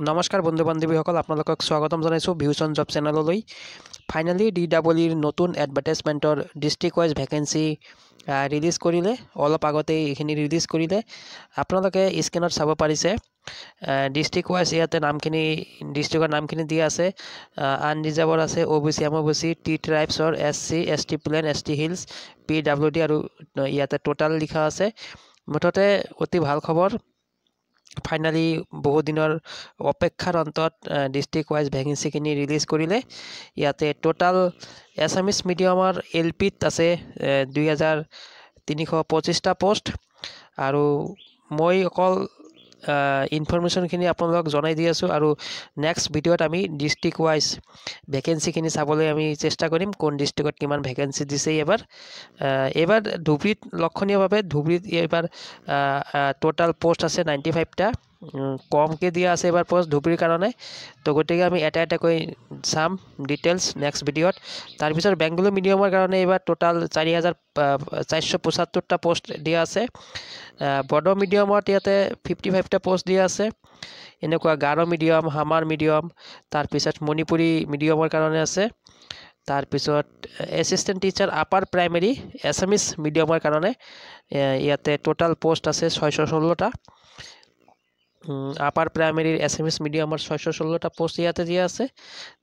নমস্কাৰ বন্ধু বান্ধৱীসকল আপোনালোকক স্বাগতম জনাইছোঁ ভিউচন জব চেনেললৈ। ফাইনেলি DEEৰ নতুন এডভাৰটাইজমেণ্টৰ ডিষ্ট্ৰিক্ট ৱাইজ ভেকেঞ্চি ৰিলিজ কৰিলে। অলপ আগতেই এইখিনি ৰিলিজ কৰিলে। আপোনালোকে স্ক্ৰীনত চাব পাৰিছে ডিষ্ট্ৰিক্ট ৱাইজ ইয়াতে নামখিনি ডিষ্ট্ৰিক্টৰ নামখিনি দিয়া আছে। আনৰিজাৰ্ভৰ আছে OBC MOBC টি ট্ৰাইবছৰ SC ST plain ST hills PWD আৰু ইয়াতে টোটাল লিখা আছে। মুঠতে অতি ভাল খবৰ। ফাইনেলি বহুত দিনৰ অপেক্ষাৰ অন্তত ডিষ্ট্ৰিক্ট ৱাইজ ভেকেঞ্চিখিনি ৰিলিজ কৰিলে। ইয়াতে টোটাল এছামিছ মিডিয়ামৰ LPত আছে 2325টা পোষ্ট। আৰু মই অকল ইনফৰমেশ্যনখিনি আপোনালোকক জনাই দি আছোঁ। আৰু নেক্সট ভিডিঅ'ত আমি ডিষ্ট্ৰিক্ট ৱাইজ ভেকেঞ্চিখিনি চাবলৈ আমি চেষ্টা কৰিম, কোন ডিষ্ট্ৰিক্টত কিমান ভেকেঞ্চি দিছে এইবাৰ ধুবুৰীত লক্ষণীয়ভাৱে ধুবুৰীত এইবাৰ টোটাল পোষ্ট আছে 95টা। কমকৈ দিয়া আছে এইবাৰ পোষ্ট ধুবুৰীৰ কাৰণে। তো গতিকে আমি এটা এটাকৈ চাম ডিটেইলছ নেক্সট ভিডিঅ'ত। তাৰপিছত বেংগলী মিডিয়ামৰ কাৰণে এইবাৰ টোটাল 4475টা পোষ্ট দিয়া আছে। বড়ো মিডিয়ামত ইয়াতে 55টা পোষ্ট দিয়া আছে। এনেকুৱা গাৰো মিডিয়াম, হামাৰ মিডিয়াম, তাৰপিছত মণিপুৰী মিডিয়ামৰ কাৰণে আছে। তাৰপিছত এছিষ্টেণ্ট টিচাৰ আপাৰ প্ৰাইমেৰী এছামিছ মিডিয়ামৰ কাৰণে ইয়াতে টোটাল পোষ্ট আছে 616টা। আপাৰ প্ৰাইমেৰীৰ এছামিছ মিডিয়ামৰ 616টা পোষ্ট ইয়াতে দিয়া আছে।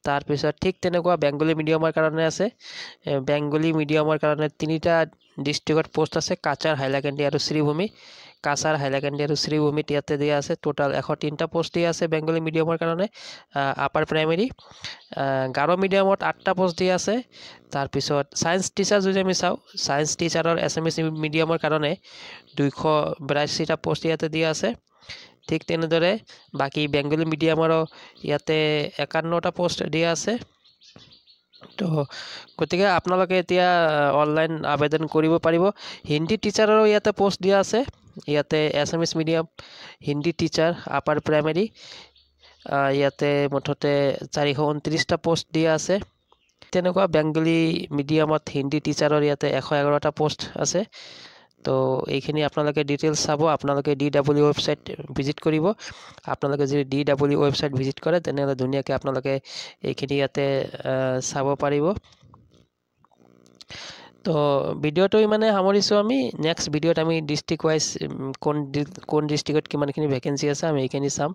তাৰপিছত ঠিক তেনেকুৱা বেংগলী মিডিয়ামৰ কাৰণে আছে। বেংগলী মিডিয়ামৰ কাৰণে 3টা ডিষ্ট্ৰিক্টত পোষ্ট আছে, কাছাৰ, হাইলাকান্দি আৰু শ্ৰীভূমি। কাছাৰ, হাইলাকান্দি আৰু শ্ৰীভূমিত ইয়াতে দিয়া আছে। টোটাল 103টা পোষ্ট দিয়া আছে বেংগলী মিডিয়ামৰ কাৰণে আপাৰ প্ৰাইমেৰী। গাৰো মিডিয়ামত 8টা পোষ্ট দিয়া আছে। তাৰপিছত ছায়েন্স টিচাৰ যদি আমি চাওঁ, ছায়েন্স টিচাৰৰ এছামিছ মিডিয়ামৰ কাৰণে 282টা পোষ্ট ইয়াতে দিয়া আছে। ঠিক তেনেদৰে বাকী বেংগলী মিডিয়ামৰো ইয়াতে 51টা পোষ্ট দিয়া আছে। তো গতিকে আপোনালোকে এতিয়া অনলাইন আবেদন কৰিব পাৰিব। হিন্দী টিচাৰৰো ইয়াতে পোষ্ট দিয়া আছে। ইয়াতে Assamese medium Hindi teacher upper primary ইয়াতে মুঠতে 429টা পোষ্ট দিয়া আছে। তেনেকুৱা বেংগলী মিডিয়ামত হিন্দী টিচাৰৰ ইয়াতে 111টা পোষ্ট আছে। তো এইখিনি আপোনালোকে ডিটেইলছ চাব। আপোনালোকে DEE ৱেবছাইট ভিজিট কৰিব। আপোনালোকে যদি DEE ৱেবছাইট ভিজিট কৰে তেনেহ'লে ধুনীয়াকৈ আপোনালোকে এইখিনি ইয়াতে চাব পাৰিব। তো ভিডিঅ'টো ইমানে সামৰিছোঁ আমি। নেক্সট ভিডিঅ'ত আমি ডিষ্ট্ৰিক্ট ৱাইজ কোন ডিষ্ট্ৰিক্টত কিমানখিনি ভেকেঞ্চি আছে আমি এইখিনি চাম।